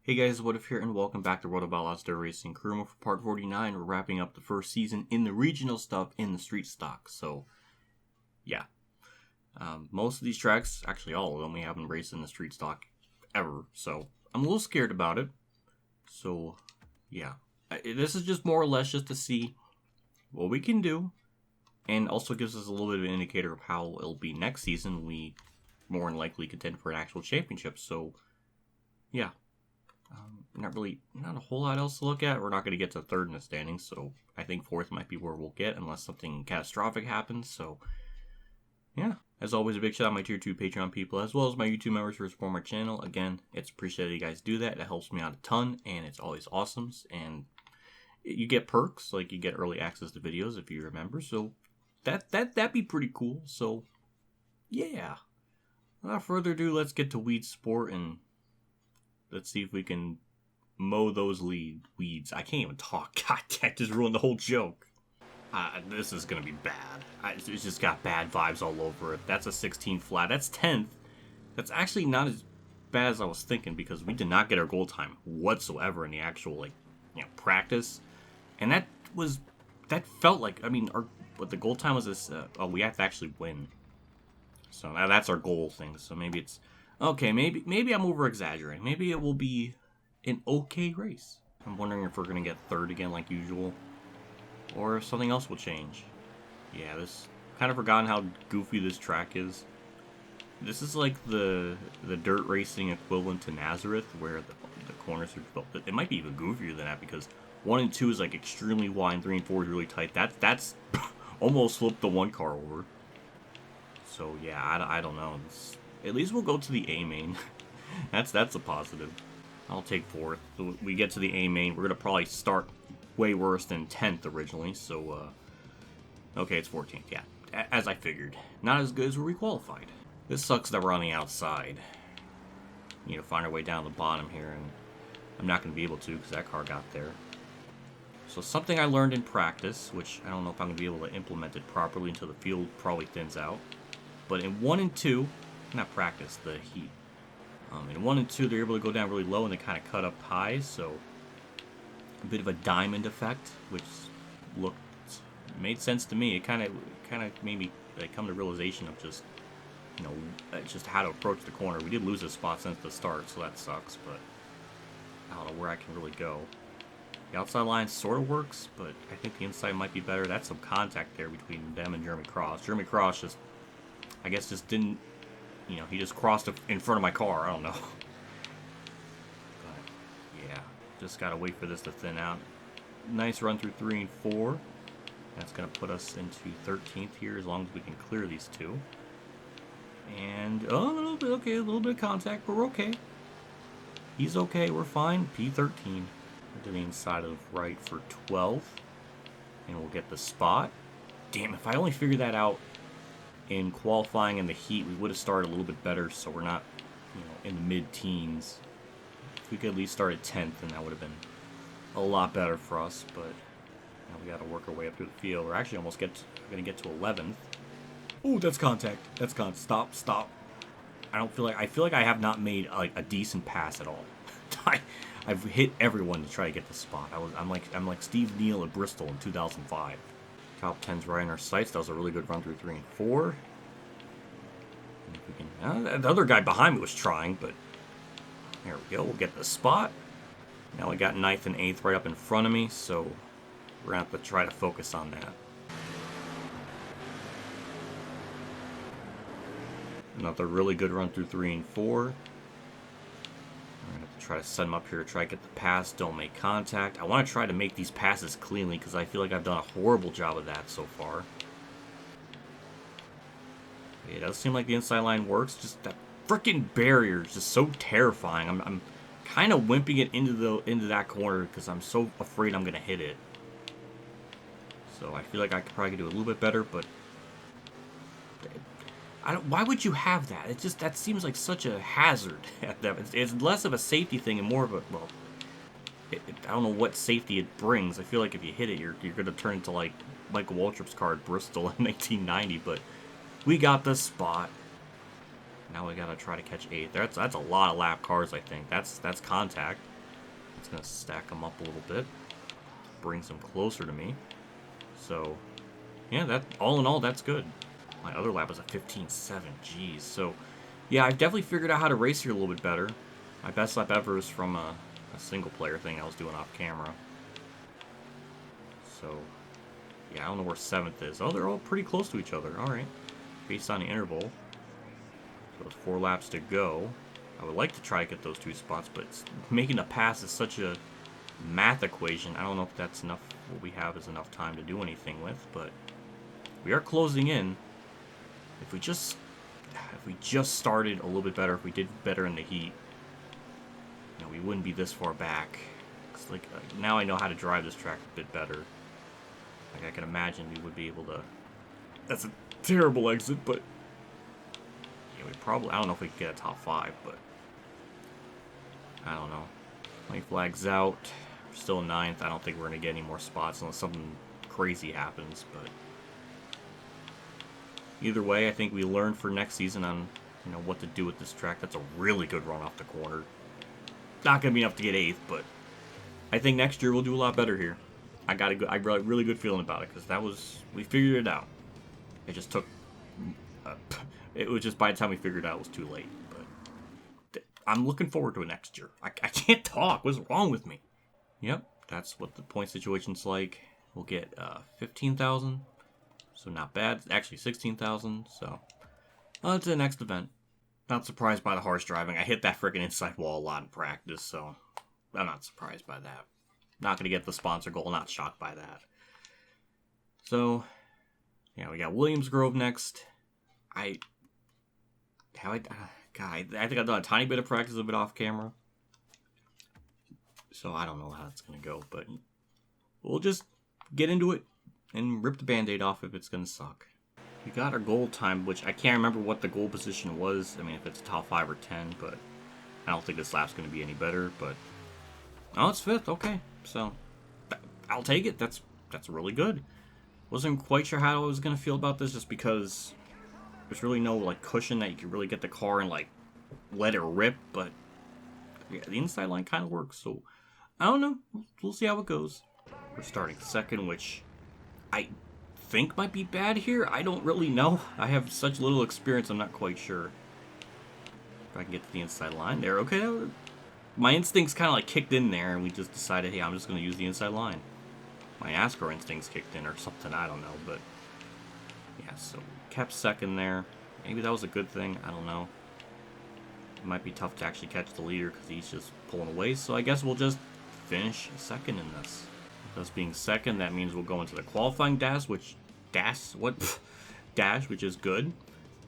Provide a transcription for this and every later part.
Hey guys, What If here, and welcome back to World of Outlaws Dirt Racing Crew for part 49. We're wrapping up the first season in the regional stuff in the street stock. So, yeah. Most of these tracks, actually all of them, we haven't raced in the street stock ever. So, I'm a little scared about it. So, yeah. This is just more or less just to see what we can do. And also gives us a little bit of an indicator of how it'll be next season. We more than likely contend for an actual championship. So, yeah. Not a whole lot else to look at. We're not going to get to third in the standings, so I think fourth might be where we'll get unless something catastrophic happens. So, yeah. As always, a big shout out to my Tier 2 Patreon people, as well as my YouTube members who support my channel. Again, it's appreciated you guys do that. It helps me out a ton, and it's always awesome. And you get perks, like you get early access to videos if you're a member, so that'd be pretty cool. So, yeah. Without further ado, let's get to Weed Sport and let's see if we can mow those weeds. I can't even talk. God, that just ruined the whole joke. This is going to be bad. It's just got bad vibes all over it. That's a 16 flat. That's 10th. That's actually not as bad as I was thinking because we did not get our goal time whatsoever in the actual, practice. And that felt like, the goal time was this, we have to actually win. So that's our goal thing. So maybe it's, okay, maybe I'm over-exaggerating. Maybe it will be an okay race. I'm wondering if we're going to get third again like usual. Or if something else will change. Yeah, kind of forgotten how goofy this track is. This is like the dirt racing equivalent to Nazareth, where the corners are... It might be even goofier than that, because 1 and 2 is like extremely wide, and 3 and 4 is really tight. That's almost flipped the one car over. So yeah, I don't know. At least we'll go to the A main. that's a positive. I'll take fourth. So we get to the A main. We're gonna probably start way worse than 10th originally. So okay, it's 14th. Yeah, as I figured. Not as good as where we qualified. This sucks that we're on the outside. Need to find our way down the bottom here, and I'm not gonna be able to because that car got there. So something I learned in practice, which I don't know if I'm gonna be able to implement it properly until the field probably thins out. But in 1 and 2. Not practice, the heat. In 1 and 2, they're able to go down really low and they kind of cut up high, so a bit of a diamond effect, which made sense to me. It kind of made me come to realization of just how to approach the corner. We did lose a spot since the start, so that sucks, but I don't know where I can really go. The outside line sort of works, but I think the inside might be better. That's some contact there between them and Jeremy Cross. Jeremy Cross just didn't. He just crossed in front of my car. I don't know. But, yeah. Just got to wait for this to thin out. Nice run through 3 and 4. That's going to put us into 13th here as long as we can clear these two. And, a little bit of contact, but we're okay. He's okay. We're fine. P13. To the inside of right for 12th. And we'll get the spot. Damn, if I only figured that out in qualifying in the heat, we would have started a little bit better, so we're not, in the mid-teens. If we could at least start at 10th, then that would have been a lot better for us, but we got to work our way up through the field. We're actually almost going to get to 11th. Ooh, that's contact. That's contact. Stop. I feel like I have not made a decent pass at all. I've hit everyone to try to get the spot. I'm like Steve Neal at Bristol in 2005. Top 10's right in our sights. That was a really good run through 3 and 4. The other guy behind me was trying, but there we go. We'll get the spot. Now we got 9th and 8th right up in front of me, so we're going to have to try to focus on that. Another really good run through 3 and 4. I'm going to have to try to set them up here, try to get the pass, don't make contact. I want to try to make these passes cleanly because I feel like I've done a horrible job of that so far. It does seem like the inside line works. Just that freaking barrier is just so terrifying. I'm kind of wimping it into that corner because I'm so afraid I'm going to hit it. So I feel like I could probably do a little bit better, but why would you have that? That seems like such a hazard. It's less of a safety thing and more of a, I don't know what safety it brings. I feel like if you hit it, you're going to turn into like Michael Waltrip's car at Bristol in 1990. But we got the spot. Now we got to try to catch 8th. That's a lot of lap cars, I think. That's contact. It's going to stack them up a little bit. Brings them closer to me. So, yeah, that all in all, that's good. My other lap was a 15.7. Jeez. So, yeah, I've definitely figured out how to race here a little bit better. My best lap ever is from a single-player thing I was doing off camera. So, yeah, I don't know where 7th is. Oh, they're all pretty close to each other. All right. Based on the interval. So, with 4 laps to go. I would like to try to get those 2 spots, but making a pass is such a math equation. I don't know if that's enough. What we have is enough time to do anything with, but we are closing in. If we just started a little bit better, if we did better in the heat, you know, we wouldn't be this far back. It's like now I know how to drive this track a bit better. Like I can imagine we would be able to. That's a terrible exit, but yeah, we probably. I don't know if we could get a top 5, but I don't know. White flag's out. We're still 9th. I don't think we're gonna get any more spots unless something crazy happens. But either way, I think we learned for next season on what to do with this track. That's a really good run off the corner. Not gonna be enough to get 8th, but I think next year we'll do a lot better here. I got a really good feeling about it because we figured it out. It just took. It was just by the time we figured it out, it was too late. But I'm looking forward to it next year. I can't talk. What's wrong with me? Yep, that's what the point situation's like. We'll get 15,000, so not bad. Actually, 16,000. So on to the next event. Not surprised by the harsh driving. I hit that freaking inside wall a lot in practice, so I'm not surprised by that. Not going to get the sponsor goal. Not shocked by that. So, yeah, we got Williams Grove next. I think I've done a tiny bit of practice a bit off camera. So I don't know how it's going to go, but we'll just get into it and rip the Band-Aid off if it's going to suck. We got our goal time, which I can't remember what the goal position was. I mean, if it's top 5 or 10, but I don't think this lap's going to be any better. But oh, it's 5th. Okay, so I'll take it. That's really good. Wasn't quite sure how I was going to feel about this, just because there's really no like cushion that you can really get the car and like let it rip. But yeah, the inside line kind of works. So I don't know. We'll see how it goes. We're starting 2nd, which I think might be bad here. I don't really know. I have such little experience, I'm not quite sure. If I can get to the inside line there. Okay, my instincts kind of like kicked in there, and we just decided, hey, I'm just going to use the inside line. My NASCAR instincts kicked in or something, I don't know. But yeah, so kept 2nd there. Maybe that was a good thing, I don't know. It might be tough to actually catch the leader because he's just pulling away, so I guess we'll just finish 2nd in this. Us being 2nd, that means we'll go into the qualifying dash, which is good.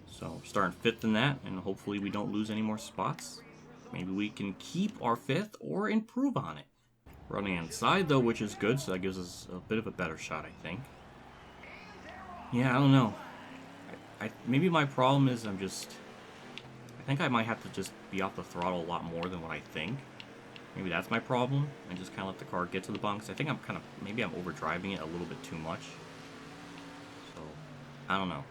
So starting 5th in that, and hopefully we don't lose any more spots. Maybe we can keep our 5th or improve on it. Running inside though, which is good, so that gives us a bit of a better shot, I think. Yeah, I don't know. Maybe my problem is I think I might have to just be off the throttle a lot more than what I think. Maybe that's my problem, and just kind of let the car get to the bunks. I think maybe I'm overdriving it a little bit too much. So, I don't know.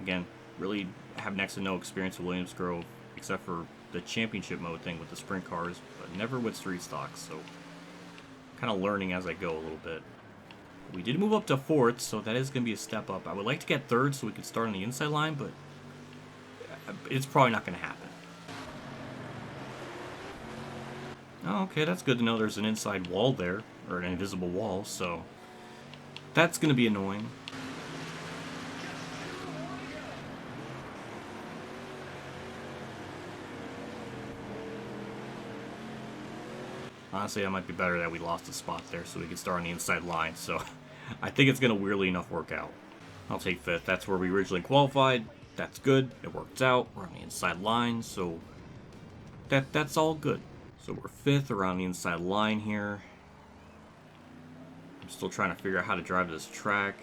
Again, really have next to no experience with Williams Grove, except for the championship mode thing with the sprint cars, but never with street stocks, so kind of learning as I go a little bit. We did move up to 4th, so that is going to be a step up. I would like to get 3rd so we could start on the inside line, but it's probably not going to happen. Oh, okay, that's good to know there's an inside wall there, or an invisible wall, so that's going to be annoying. Honestly, that might be better that we lost a spot there so we can start on the inside line, so I think it's going to weirdly enough work out. I'll take 5th. That's where we originally qualified. That's good. It worked out. We're on the inside line, so that's all good. So we're 5th around the inside line here. I'm still trying to figure out how to drive this track.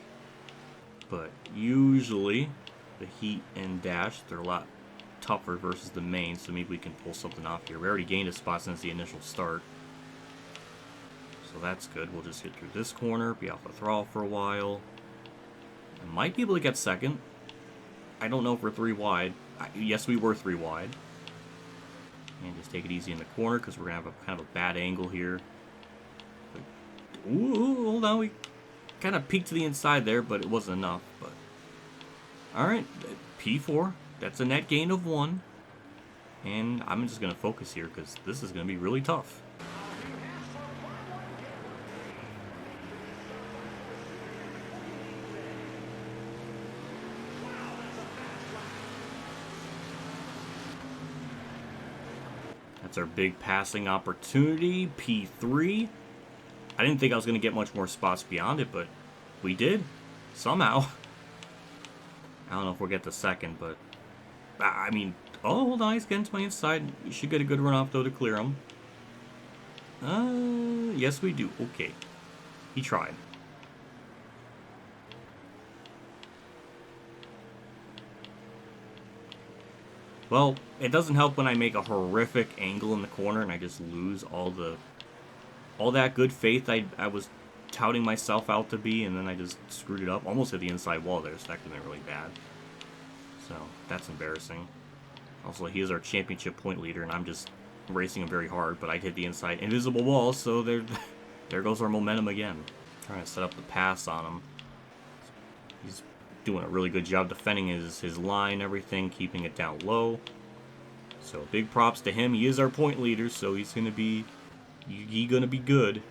But usually, the heat and dash, they're a lot tougher versus the main, so maybe we can pull something off here. We already gained a spot since the initial start. So that's good. We'll just get through this corner, be off the throttle for a while. I might be able to get 2nd. I don't know if we're 3 wide. Yes, we were 3 wide. And just take it easy in the corner because we're going to have a kind of a bad angle here. Ooh, hold on. We kind of peeked to the inside there, but it wasn't enough. But alright, P4. That's a net gain of 1. And I'm just going to focus here because this is going to be really tough. That's our big passing opportunity, P3. I didn't think I was going to get much more spots beyond it, but we did. Somehow. I don't know if we'll get the second, but... I mean... Oh, hold on, he's getting to my inside. We should get a good run off, though, to clear him. Yes, we do. Okay. He tried. Well, it doesn't help when I make a horrific angle in the corner and I just lose all that good faith I was touting myself out to be, and then I just screwed it up. Almost hit the inside wall there, so that could have been really bad. So, that's embarrassing. Also, he is our championship point leader, and I'm just racing him very hard, but I hit the inside invisible wall, so there goes our momentum again. Trying to set up the pass on him. He's doing a really good job defending his line and everything, keeping it down low. So big props to him. He is our point leader, so he's gonna be good.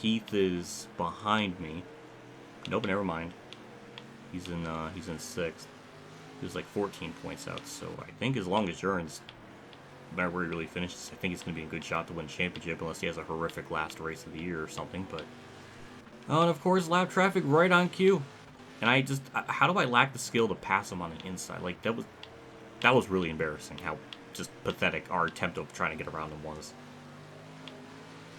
Heath is behind me. Nope, never mind. He's in 6th. He was like 14 points out. So I think as long as Jurgens, no matter where he really finishes, I think he's gonna be a good shot to win championship, unless he has a horrific last race of the year or something. But oh, and of course lap traffic right on cue. And I just, how do I lack the skill to pass him on the inside? Like, that was really embarrassing, how just pathetic our attempt of trying to get around him was.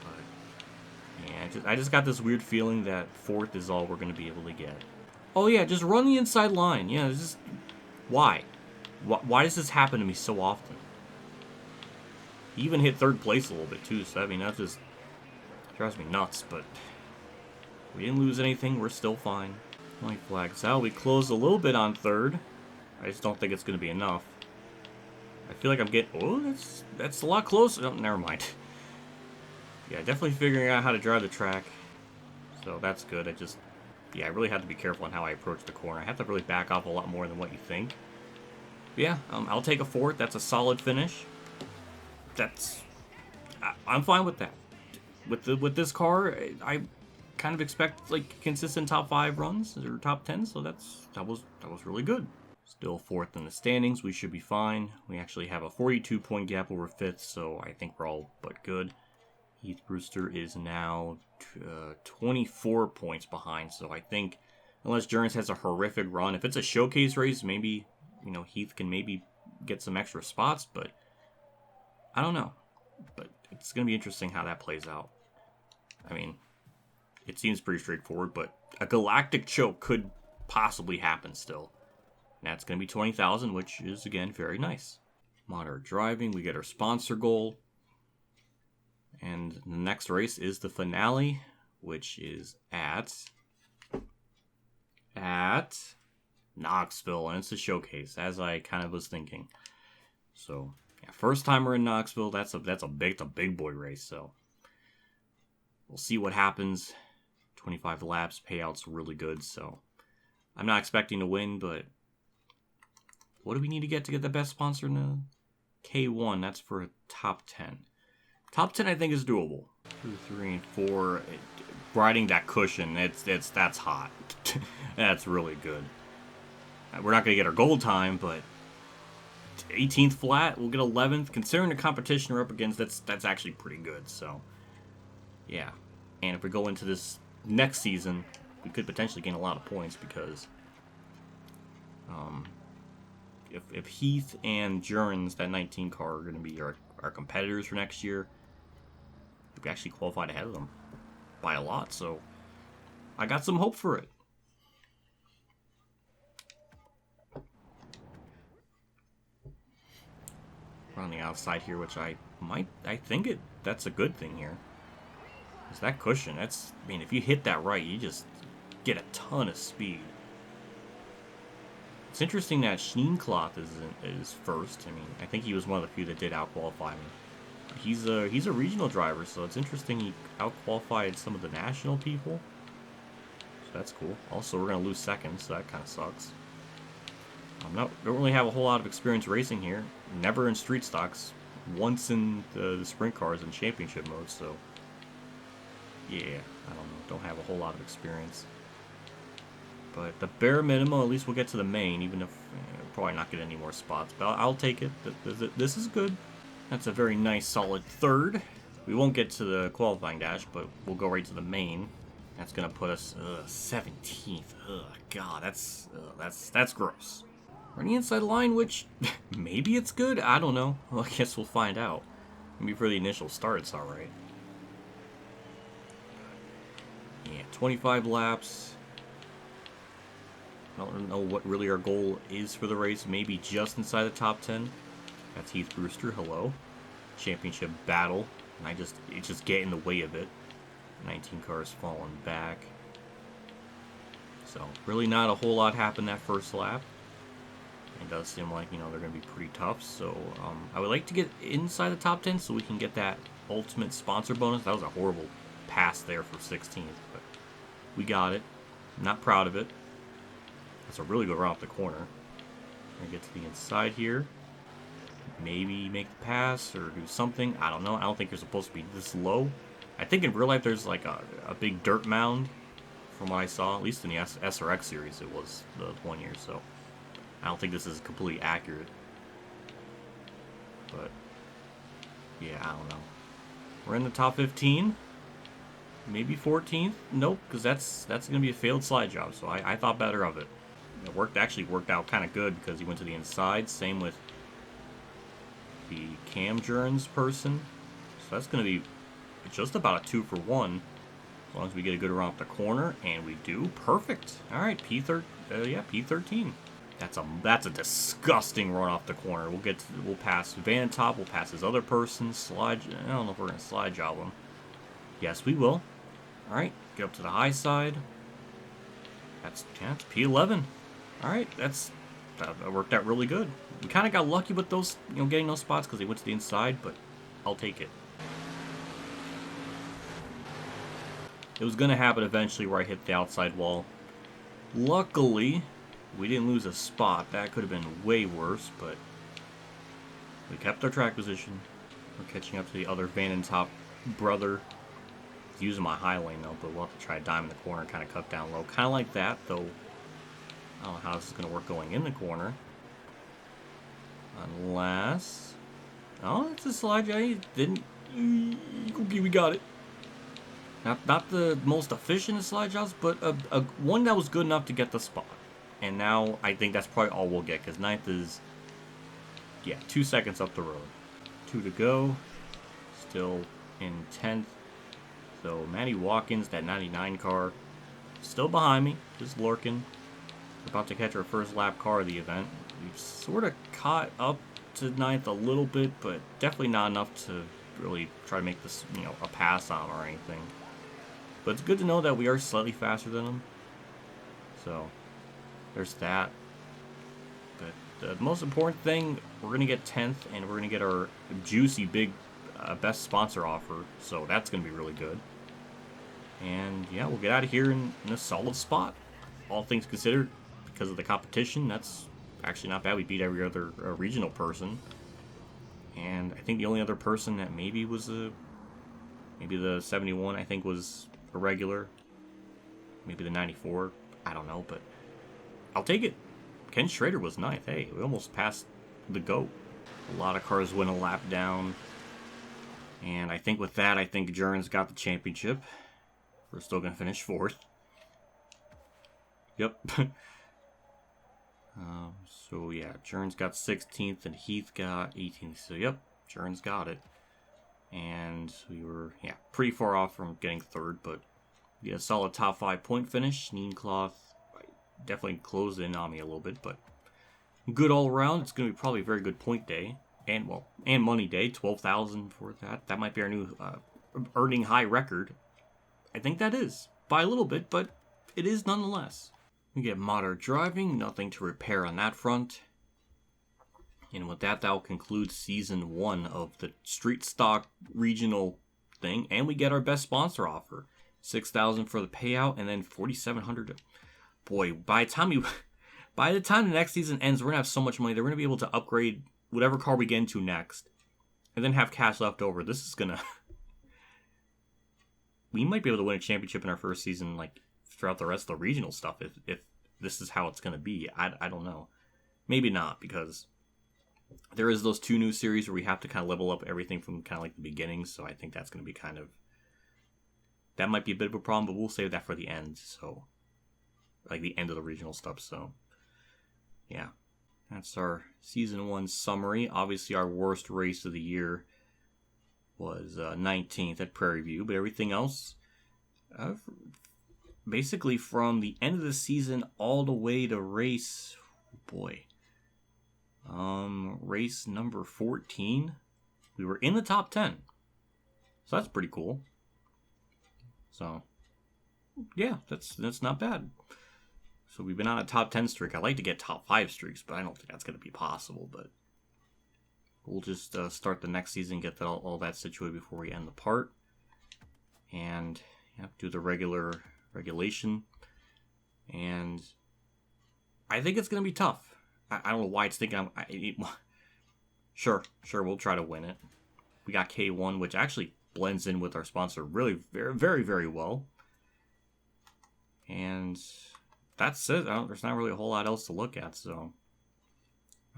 But, yeah, I just got this weird feeling that 4th is all we're going to be able to get. Oh yeah, just run the inside line. Yeah, it's just, why? Why does this happen to me so often? He even hit 3rd place a little bit too, so I mean, that just drives me nuts, but we didn't lose anything, we're still fine. White flags out. We closed a little bit on 3rd. I just don't think it's going to be enough. I feel like I'm getting... Oh, that's a lot closer. Oh, never mind. Yeah, definitely figuring out how to drive the track. So that's good. I really have to be careful on how I approach the corner. I have to really back off a lot more than what you think. But yeah, I'll take a 4th. That's a solid finish. I'm fine with that. With this car, I kind of expect like consistent top 5 runs or top 10, so that was really good. Still 4th in the standings. We should be fine. We actually have a 42-point gap over 5th, so I think we're all but good. Heath Brewster is now 24 points behind, so I think unless Jurgens has a horrific run, if it's a showcase race, maybe Heath can maybe get some extra spots, but I don't know. But it's gonna be interesting how that plays out. I mean, it seems pretty straightforward, but a galactic choke could possibly happen still. And that's going to be 20,000, which is, again, very nice. Moderate driving, we get our sponsor goal. And the next race is the finale, which is at Knoxville, and it's a showcase, as I kind of was thinking. So, yeah, first time we're in Knoxville, that's a big boy race, so we'll see what happens. 25 laps, payouts really good, so I'm not expecting to win, but what do we need to get the best sponsor in the K1? That's for a top 10. Top 10 I think is doable. 2, 3, and 4. Riding that cushion, that's hot. That's really good. We're not going to get our gold time, but 18th flat, we'll get 11th. Considering the competition we're up against, that's actually pretty good, so yeah. And if we go into this next season, we could potentially gain a lot of points because if Heath and Jurgens, that 19 car, are going to be our competitors for next year, we actually qualified ahead of them by a lot, so I got some hope for it. We're on the outside here, which I think that's a good thing here. Because that cushion, if you hit that right, you just get a ton of speed. It's interesting that Schneekloth is first. I mean, I think he was one of the few that did out-qualify me. He's a regional driver, so it's interesting he out-qualified some of the national people. So that's cool. Also, we're going to lose second, so that kind of sucks. Don't really have a whole lot of experience racing here. Never in street stocks. Once in the sprint cars and championship mode, so... yeah, I don't know. Don't have a whole lot of experience. But the bare minimum, at least we'll get to the main, even if we'll probably not get any more spots. But I'll take it. This is good. That's a very nice, solid third. We won't get to the qualifying dash, but we'll go right to the main. That's gonna put us 17th. Ugh, God, that's gross. We're on the inside line, which maybe it's good. I don't know. Well, I guess we'll find out. Maybe for the initial start, it's all right. Yeah, 25 laps. I don't know what really our goal is for the race. Maybe just inside the top 10. That's Heath Brewster. Hello. Championship battle. And it just get in the way of it. 19 cars falling back. So, really not a whole lot happened that first lap. It does seem like, they're going to be pretty tough. So, I would like to get inside the top 10 so we can get that ultimate sponsor bonus. That was a horrible pass there for 16th. But we got it. I'm not proud of it. That's a really good run off the corner. We're going to get to the inside here. Maybe make the pass or do something. I don't know. I don't think you're supposed to be this low. I think in real life there's like a big dirt mound from what I saw. At least in the SRX series it was the 1 year. So I don't think this is completely accurate. But yeah, I don't know. We're in the top 15. Maybe 14th. Nope, because that's going to be a failed slide job. So I thought better of it. It actually worked out kind of good because he went to the inside. Same with the Cam Journs person. So that's going to be just about a 2 for 1. As long as we get a good run off the corner. And we do. Perfect. All right, P13. That's a disgusting run off the corner. We'll pass Van Top. We'll pass his other person. I don't know if we're going to slide job him. Yes, we will. All right, get up to the high side. That's P11. All right, that worked out really good. We kind of got lucky with those, getting those spots because they went to the inside, but I'll take it. It was going to happen eventually where I hit the outside wall. Luckily, we didn't lose a spot. That could have been way worse, but we kept our track position. We're catching up to the other Van and Top brother. He's using my high lane though, but we'll have to try to dime in the corner and kind of cut down low. Kind of like that, though. I don't know how this is going to work going in the corner. Unless... oh, it's a slide job. He didn't... okay, we got it. Not the most efficient of slide jobs, but a one that was good enough to get the spot. And now I think that's probably all we'll get, because 9th is... yeah, 2 seconds up the road. 2 to go. Still in 10th. So Matty Watkins, that 99 car, still behind me, just lurking. We're about to catch our first lap car of the event. We've sort of caught up to 9th a little bit, but definitely not enough to really try to make this, a pass on or anything. But it's good to know that we are slightly faster than them. So there's that. But the most important thing, we're going to get 10th, and we're going to get our juicy big best sponsor offer. So that's going to be really good. And yeah, we'll get out of here in a solid spot. All things considered, because of the competition, that's actually not bad. We beat every other regional person. And I think the only other person that maybe was maybe the 71, I think, was a regular. Maybe the 94. I don't know, but I'll take it. Ken Schrader was 9th. Hey, we almost passed the GOAT. A lot of cars went a lap down. And I think with that, Journs got the championship. We're still going to finish 4th. Yep. So yeah, Journs got 16th and Heath got 18th. So yep, Journs got it. And we were, pretty far off from getting 3rd, but we had a solid top 5 point finish. Schneekloth definitely closed in on me a little bit, but good all around. It's going to be probably a very good point day. And money day, 12,000 for that. That might be our new earning high record. I think that is by a little bit, but it is nonetheless. We get Modern Driving, nothing to repair on that front. And with that, that'll conclude Season 1 of the Street Stock Regional thing. And we get our best sponsor offer. $6,000 for the payout, and then $4,700. Boy, by the time the next season ends, we're going to have so much money that we're going to be able to upgrade whatever car we get into next. And then have cash left over. This is going to... We might be able to win a championship in our first season, like, throughout the rest of the regional stuff, if this is how it's going to be. I don't know. Maybe not, because there is those 2 new series where we have to kind of level up everything from kind of like the beginning, so I think that's going to be kind of... That might be a bit of a problem, but we'll save that for the end, so... Like, the end of the regional stuff, so... Yeah. That's our Season 1 summary. Obviously, our worst race of the year was 19th at Prairie View, but everything else... basically from the end of the season all the way to race... Boy... race number 14, we were in the top 10. So that's pretty cool. So, yeah, that's not bad. So we've been on a top 10 streak. I'd like to get top 5 streaks, but I don't think that's going to be possible. But we'll just start the next season, get all that situated before we end the part. And do the regulation. And I think it's going to be tough. I don't know why it's thinking Sure, we'll try to win it. We got K1, which actually blends in with our sponsor really very, very, very well. And that's it. There's not really a whole lot else to look at, so...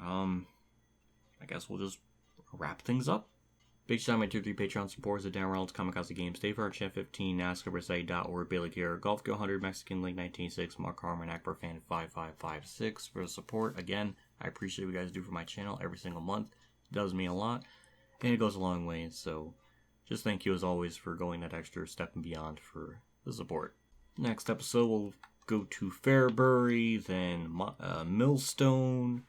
I guess we'll just wrap things up. Big shout out to my 2-3 Patreon supporters at Dan Reynolds, Kamikazegames, Dave Hart, Chef 15, NASCAR.org, Bailey Gear, Golf Go 100, Mexican Link 1986, Mark Harman, Akbar Fan 5556 for the support. Again, I appreciate what you guys do for my channel every single month. It does mean a lot, and it goes a long way. So, just thank you as always for going that extra step and beyond for the support. Next episode, we'll go to Fairbury, then Millstone,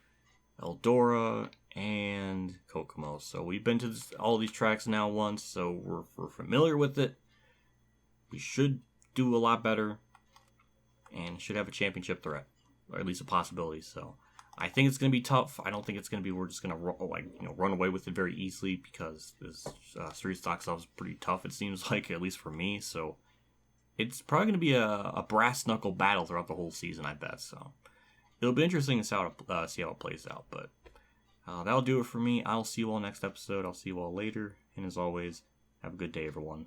Eldora, and Kokomo. So we've been to all these tracks now once, so we're familiar with it. We should do a lot better, and should have a championship threat, or at least a possibility. So I think it's going to be tough. I don't think it's going to be we're just going to run away with it very easily, because this street stock stuff is pretty tough. It seems like, at least for me. So it's probably going to be a brass knuckle battle throughout the whole season, I bet. So it'll be interesting to see how it plays out, but. That'll do it for me. I'll see you all next episode. I'll see you all later. And as always, have a good day, everyone.